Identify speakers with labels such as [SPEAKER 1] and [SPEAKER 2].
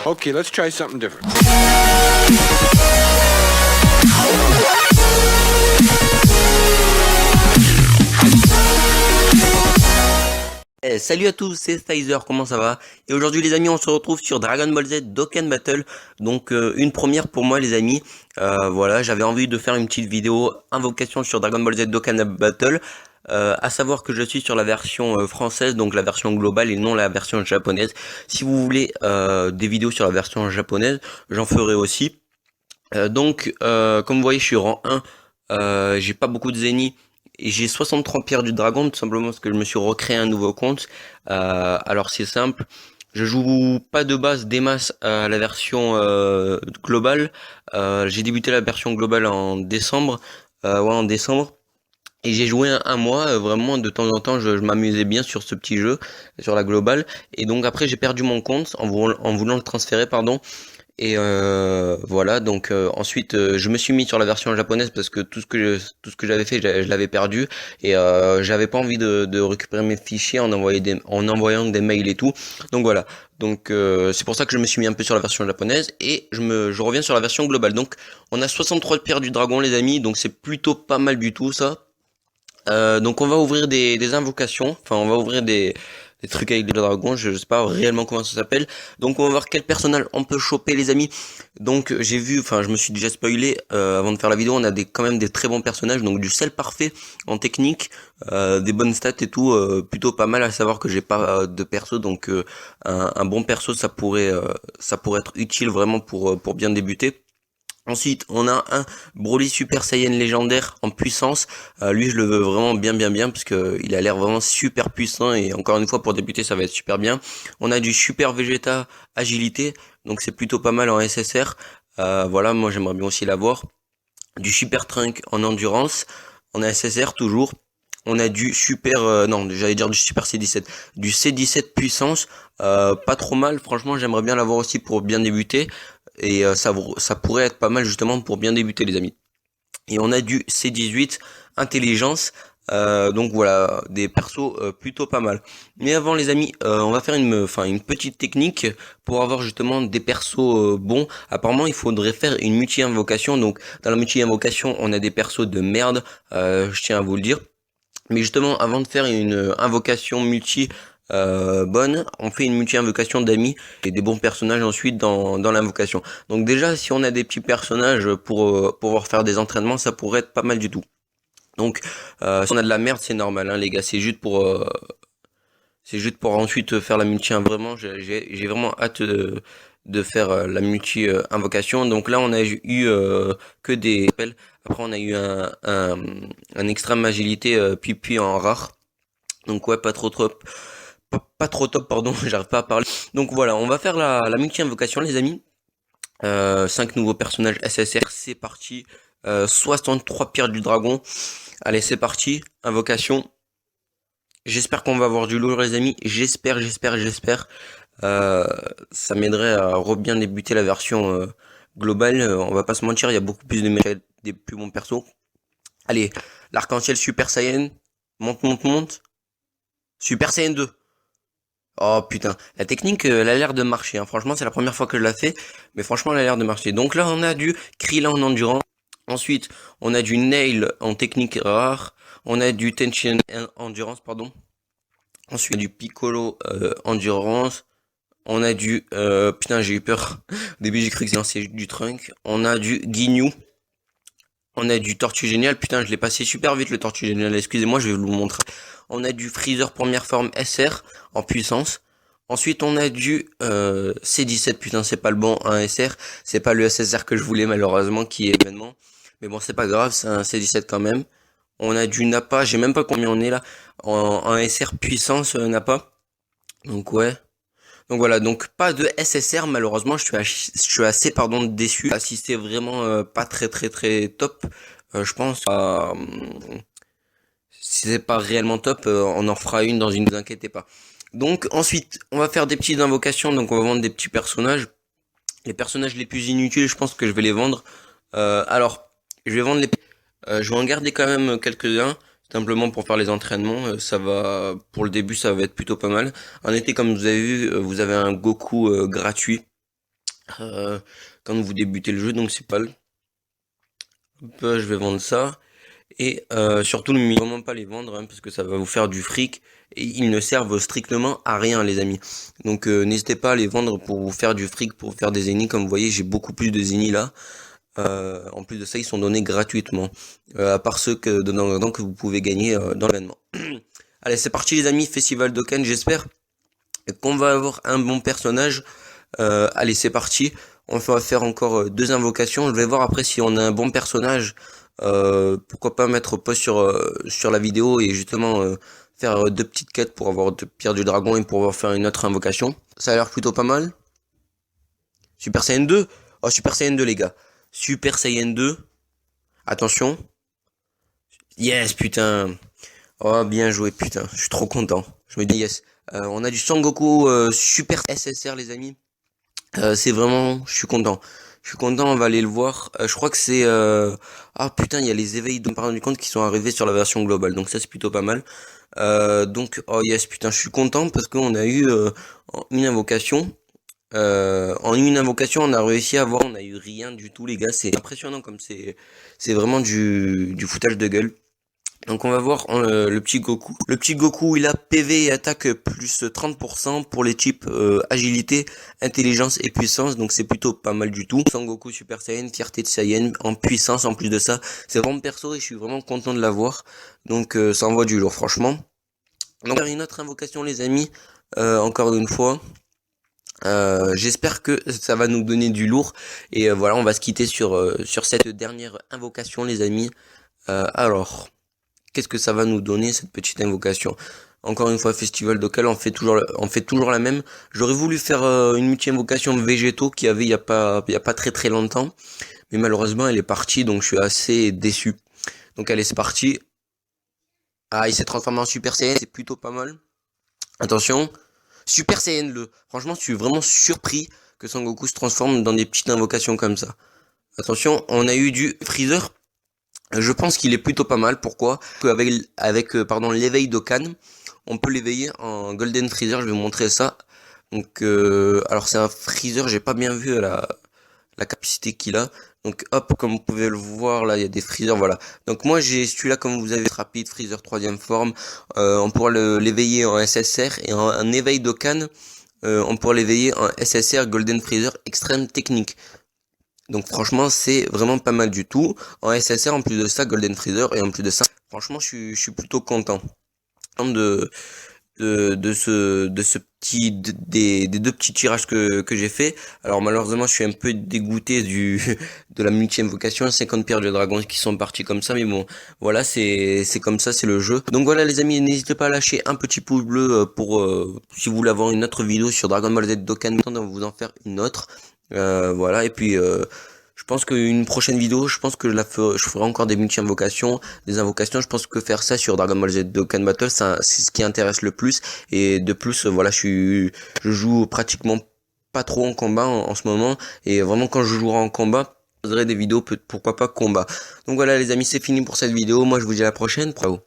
[SPEAKER 1] Okay, let's try something different.
[SPEAKER 2] Salut à tous, c'est Sizer, comment ça va? Et aujourd'hui les amis, on se retrouve sur Dragon Ball Z Dokkan Battle. Donc une première pour moi les amis. Voilà, j'avais envie de faire une petite vidéo invocation sur Dragon Ball Z Dokkan Battle. À savoir que je suis sur la version française, donc la version globale et non la version japonaise. Si vous voulez des vidéos sur la version japonaise, j'en ferai aussi. Comme vous voyez, je suis rang 1. J'ai pas beaucoup de Zeni. Et j'ai 63 pierres du dragon, tout simplement parce que je me suis recréé un nouveau compte. Alors c'est simple, je joue pas de base des masses à la version globale. J'ai débuté la version globale en décembre. En décembre. Et j'ai joué un mois, vraiment de temps en temps je m'amusais bien sur ce petit jeu, sur la globale. Et donc après j'ai perdu mon compte en voulant le transférer, pardon. Et voilà, donc ensuite je me suis mis sur la version japonaise parce que tout ce que j'avais fait, je l'avais perdu et j'avais pas envie de récupérer mes fichiers en envoyant des mails et tout. Donc voilà. Donc c'est pour ça que je me suis mis un peu sur la version japonaise et je reviens sur la version globale. Donc on a 63 pierres du dragon les amis, donc c'est plutôt pas mal du tout ça. Donc on va ouvrir des invocations, enfin on va ouvrir des trucs avec des dragons, je sais pas réellement comment ça s'appelle. Donc on va voir quel personnage on peut choper les amis. Donc j'ai vu, enfin je me suis déjà spoilé avant de faire la vidéo, on a quand même des très bons personnages, donc du sel parfait en technique, des bonnes stats et tout, plutôt pas mal, à savoir que j'ai pas de perso, donc un bon perso ça pourrait être utile vraiment pour bien débuter. Ensuite, on a un Broly Super Saiyan légendaire en puissance. Lui, je le veux vraiment bien parce que il a l'air vraiment super puissant et encore une fois pour débuter, ça va être super bien. On a du Super Vegeta agilité, donc c'est plutôt pas mal en SSR. Voilà, moi j'aimerais bien aussi l'avoir. Du Super Trunk en endurance, en SSR toujours. On a du super, non, j'allais dire du super C17, du C17 puissance, pas trop mal. Franchement, j'aimerais bien l'avoir aussi pour bien débuter. Et ça pourrait être pas mal justement pour bien débuter les amis. Et on a du C18 intelligence. Donc voilà, des persos plutôt pas mal. Mais avant les amis, on va faire une petite technique pour avoir justement des persos bons. Apparemment il faudrait faire une multi-invocation. Donc dans la multi-invocation on a des persos de merde, je tiens à vous le dire. Mais justement avant de faire une invocation multi bonne, on fait une multi-invocation d'amis et des bons personnages ensuite dans l'invocation. Donc déjà si on a des petits personnages pour pouvoir faire des entraînements, ça pourrait être pas mal du tout. Donc si on a de la merde c'est normal hein, les gars, c'est juste pour ensuite faire la multi. Vraiment j'ai vraiment hâte de faire la multi invocation. Donc là on a eu que des appels. Après on a eu un extrême agilité puis en rare. Donc ouais, pas trop top, pardon, j'arrive pas à parler. Donc voilà, on va faire la multi-invocation les amis. 5 nouveaux personnages SSR, c'est parti. 63 pierres du dragon. Allez, c'est parti. Invocation. J'espère qu'on va avoir du lourd les amis. J'espère. Ça m'aiderait à bien débuter la version globale. On va pas se mentir, il y a beaucoup plus de mérites, des plus bons persos. Allez, l'arc-en-ciel Super Saiyan. Monte. Super Saiyan 2. Oh putain, la technique, elle a l'air de marcher, hein. Franchement, c'est la première fois que je la fais, mais franchement, elle a l'air de marcher. Donc là, on a du Krillin en endurance. Ensuite, on a du Nail en technique rare. On a du Tension endurance, pardon. Ensuite, on a du Piccolo endurance. On a du... putain, j'ai eu peur. Au début, j'ai cru que c'était du Trunk. On a du Ginyu. On a du Tortue Génial. Putain, je l'ai passé super vite, le Tortue Génial. Excusez-moi, je vais vous le montrer. On a du Freezer première forme SR en puissance. Ensuite, on a du C17. Putain, c'est pas le bon, un SR. C'est pas le SSR que je voulais, malheureusement, qui est maintenant. Mais bon, c'est pas grave, c'est un C17 quand même. On a du Nappa. J'ai même pas combien on est là. En SR puissance Nappa. Donc ouais. Donc voilà, donc pas de SSR malheureusement, je suis assez pardon déçu. Si c'est vraiment pas très top, je pense si c'est pas réellement top, on en fera une dans une, ne vous inquiétez pas. Donc ensuite, on va faire des petites invocations, donc on va vendre des petits personnages. Les personnages les plus inutiles, je pense que je vais les vendre. Alors, je vais vendre je vais en garder quand même quelques-uns. Simplement pour faire les entraînements, ça va pour le début, ça va être plutôt pas mal. En été, comme vous avez vu, vous avez un Goku gratuit. euh, quand vous débutez le jeu, donc c'est pas le... Hop, je vais vendre ça. Et surtout, ne vraiment pas les vendre, hein, parce que ça va vous faire du fric. Et ils ne servent strictement à rien, les amis. Donc n'hésitez pas à les vendre pour vous faire du fric, pour faire des zéniths. Comme vous voyez, j'ai beaucoup plus de zéniths là. En plus de ça, ils sont donnés gratuitement. À part ceux que vous pouvez gagner dans l'événement. Allez, c'est parti les amis, Festival d'Oken, j'espère qu'on va avoir un bon personnage. Allez, c'est parti. On va faire encore deux invocations. Je vais voir après si on a un bon personnage. Pourquoi pas mettre pause sur la vidéo et justement faire deux petites quêtes pour avoir deux pierres du dragon et pour pouvoir faire une autre invocation. Ça a l'air plutôt pas mal. Super Saiyan 2. Oh, Super Saiyan 2 les gars. Super Saiyan 2. Attention. Yes, putain. Oh, bien joué, putain. Je suis trop content. Je me dis yes. On a du Sangoku Super SSR les amis. C'est vraiment, je suis content. Je suis content, on va aller le voir. Je crois que c'est... Ah putain, il y a les éveils de me rendu compte qui sont arrivés sur la version globale. Donc ça c'est plutôt pas mal. Donc, oh yes, putain, je suis content parce qu'on a eu une invocation. En une invocation, on a réussi à avoir, on a eu rien du tout les gars. C'est impressionnant comme c'est vraiment du foutage de gueule. Donc on va voir le petit Goku. Le petit Goku, il a PV et attaque plus 30% pour les types agilité, intelligence et puissance. Donc c'est plutôt pas mal du tout. Sangoku Super Saiyan, fierté de Saiyan en puissance en plus de ça. C'est vraiment perso et je suis vraiment content de l'avoir. Donc ça envoie du lourd franchement. Donc une autre invocation les amis. Encore une fois. J'espère que ça va nous donner du lourd. Et voilà, on va se quitter sur cette dernière invocation les amis. Alors... Qu'est-ce que ça va nous donner cette petite invocation? Encore une fois, festival d'Ocal, on fait toujours la même. J'aurais voulu faire une multi-invocation végétaux qu'il y avait il y a pas très très longtemps, mais malheureusement elle est partie, donc je suis assez déçu. Donc allez, c'est parti. Ah, il s'est transformé en Super Saiyan, c'est plutôt pas mal. Attention, Super Saiyan le. Franchement, je suis vraiment surpris que Sangoku se transforme dans des petites invocations comme ça. Attention, on a eu du Freezer. Je pense qu'il est plutôt pas mal. Pourquoi? Avec l'éveil d'Okan, on peut l'éveiller en Golden Freezer. Je vais vous montrer ça. Donc, alors c'est un Freezer. J'ai pas bien vu la capacité qu'il a. Donc, hop, comme vous pouvez le voir, là, il y a des Freezers. Voilà. Donc, moi, j'ai celui-là, comme vous avez rapide Freezer troisième forme. On pourra l'éveiller en SSR et en un éveil d'Okan. On pourra l'éveiller en SSR Golden Freezer extrême technique. Donc franchement, c'est vraiment pas mal du tout. En SSR, en plus de ça, Golden Freezer, et en plus de ça, franchement, je suis plutôt content de ce petit, des deux petits tirages que j'ai fait. Alors malheureusement, je suis un peu dégoûté de la multi-invocation, 50 pierres de dragon qui sont parties comme ça, mais bon, voilà, c'est comme ça, c'est le jeu. Donc voilà les amis, n'hésitez pas à lâcher un petit pouce bleu pour, si vous voulez avoir une autre vidéo sur Dragon Ball Z Dokkan, on va vous en faire une autre. Voilà, et puis je pense qu'une prochaine vidéo, je pense que je ferai encore des multi-invocations, des invocations. Je pense que faire ça sur Dragon Ball Z Dokkan Battle, c'est ce qui intéresse le plus. Et de plus, voilà, je joue pratiquement pas trop en combat en ce moment. Et vraiment, quand je jouerai en combat, je ferai des vidéos, pourquoi pas combat. Donc voilà les amis, c'est fini pour cette vidéo. Moi, je vous dis à la prochaine. Ciao.